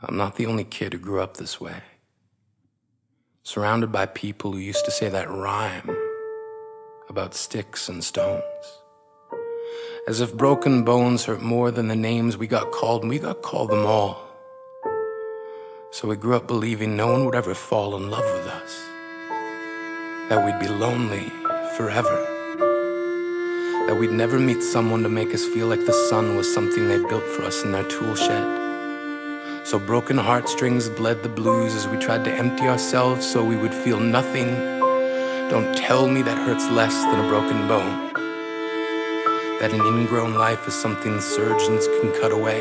I'm not the only kid who grew up this way. Surrounded by people who used to say that rhyme about sticks and stones. As if broken bones hurt more than the names we got called, and we got called them all. So we grew up believing no one would ever fall in love with us. That we'd be lonely forever. That we'd never meet someone to make us feel like the sun was something they built for us in their tool shed. So broken heartstrings bled the blues as we tried to empty ourselves so we would feel nothing. Don't tell me that hurts less than a broken bone. That an ingrown life is something surgeons can cut away.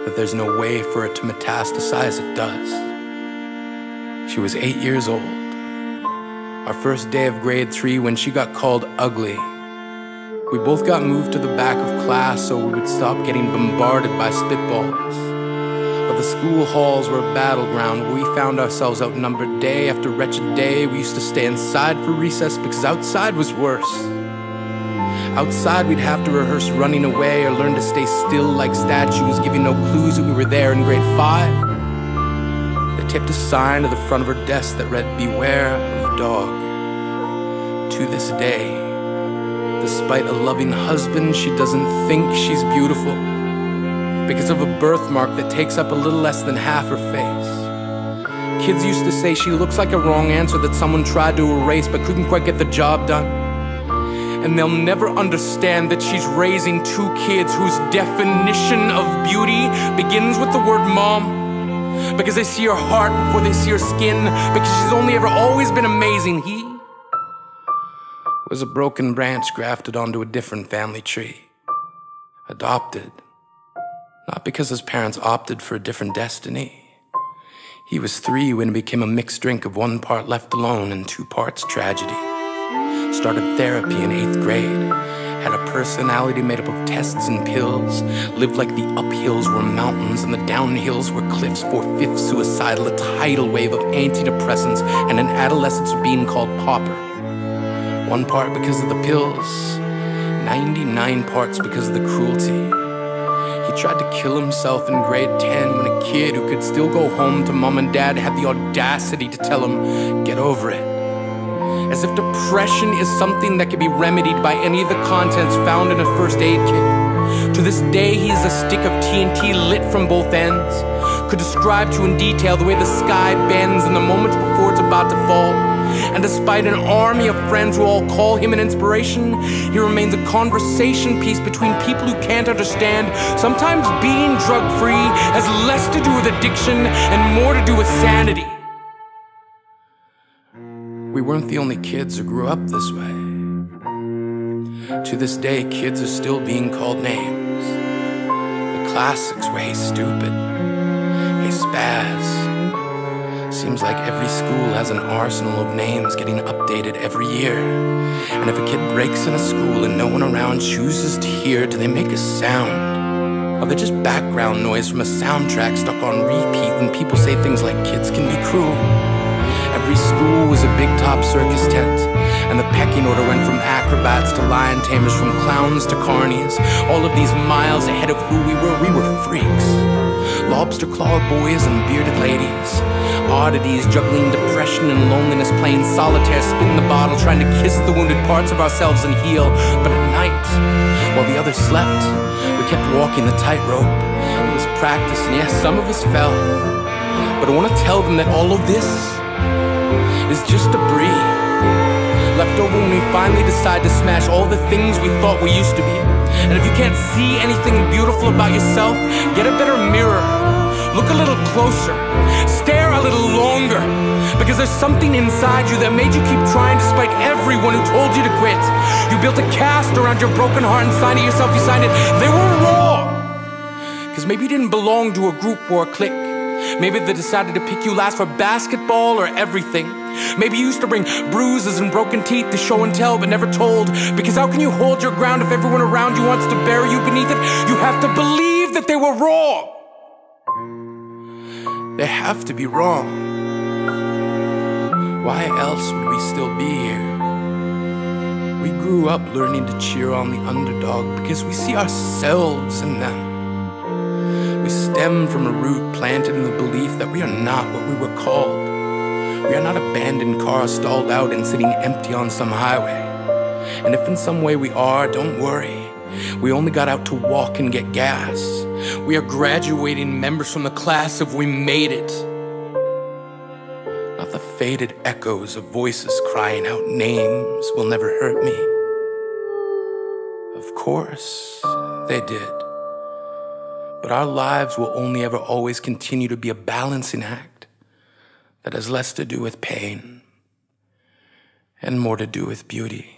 That there's no way for it to metastasize, it does. She was 8 years old. Our first day of grade 3 when she got called ugly. We both got moved to the back of class so we would stop getting bombarded by spitballs. But the school halls were a battleground where we found ourselves outnumbered day after wretched day. We used to stay inside for recess because outside was worse. Outside we'd have to rehearse running away or learn to stay still like statues, giving no clues that we were there in grade 5. They taped a sign to the front of her desk that read, "Beware of dog." To this day, despite a loving husband, she doesn't think she's beautiful because of a birthmark that takes up a little less than half her face. Kids used to say she looks like a wrong answer that someone tried to erase but couldn't quite get the job done. And they'll never understand that she's raising 2 kids whose definition of beauty begins with the word mom. Because they see her heart before they see her skin, because she's only ever always been amazing. He was a broken branch grafted onto a different family tree. Adopted. Not because his parents opted for a different destiny. He was 3 when it became a mixed drink of 1 part left alone and 2 parts tragedy. Started therapy in 8th grade. Had a personality made up of tests and pills. Lived like the uphills were mountains and the downhills were cliffs. 4/5 suicidal, a tidal wave of antidepressants, and an adolescence being called pauper. 1 part because of the pills, 99 parts because of the cruelty. He tried to kill himself in grade 10 when a kid who could still go home to mom and dad had the audacity to tell him, "Get over it." As if depression is something that can be remedied by any of the contents found in a first aid kit. To this day, he is a stick of TNT lit from both ends. Could describe to you in detail the way the sky bends in the moments before it's about to fall. And despite an army of friends who all call him an inspiration, he remains a conversation piece between people who can't understand. Sometimes being drug-free has less to do with addiction and more to do with sanity. We weren't the only kids who grew up this way. To this day, kids are still being called names. The classics were, "Hey stupid," "Hey spaz." Seems like every school has an arsenal of names getting updated every year. And if a kid breaks in a school and no one around chooses to hear, do they make a sound? Or they just background noise from a soundtrack stuck on repeat when people say things like kids can be cruel? Every school was a big top circus tent, and the pecking order went from acrobats to lion tamers, from clowns to carnies. All of these miles ahead of who we were freaks. Lobster claw boys and bearded ladies. Oddities juggling depression and loneliness, playing solitaire, spin the bottle, trying to kiss the wounded parts of ourselves and heal. But at night, while the others slept, we kept walking the tightrope. It was practice, and yes, some of us fell. But I want to tell them that all of this is just debris left over when we finally decide to smash all the things we thought we used to be. And if you can't see anything beautiful about yourself, get a better mirror. Look a little closer. Stare a little longer. Because there's something inside you that made you keep trying despite everyone who told you to quit. You built a cast around your broken heart and signed it yourself. You signed it. They were wrong. Because maybe you didn't belong to a group or a clique. Maybe they decided to pick you last for basketball or everything. Maybe you used to bring bruises and broken teeth to show and tell but never told. Because how can you hold your ground if everyone around you wants to bury you beneath it? You have to believe that they were wrong. They have to be wrong. Why else would we still be here? We grew up learning to cheer on the underdog because we see ourselves in them. We We stem from a root planted in the belief that we are not what we were called. We are not abandoned cars stalled out and sitting empty on some highway. And if in some way we are, don't worry. We only got out to walk and get gas. We are graduating members from the class of we made it. Not the faded echoes of voices crying out names will never hurt me. Of course, they did. But our lives will only ever always continue to be a balancing act that has less to do with pain and more to do with beauty.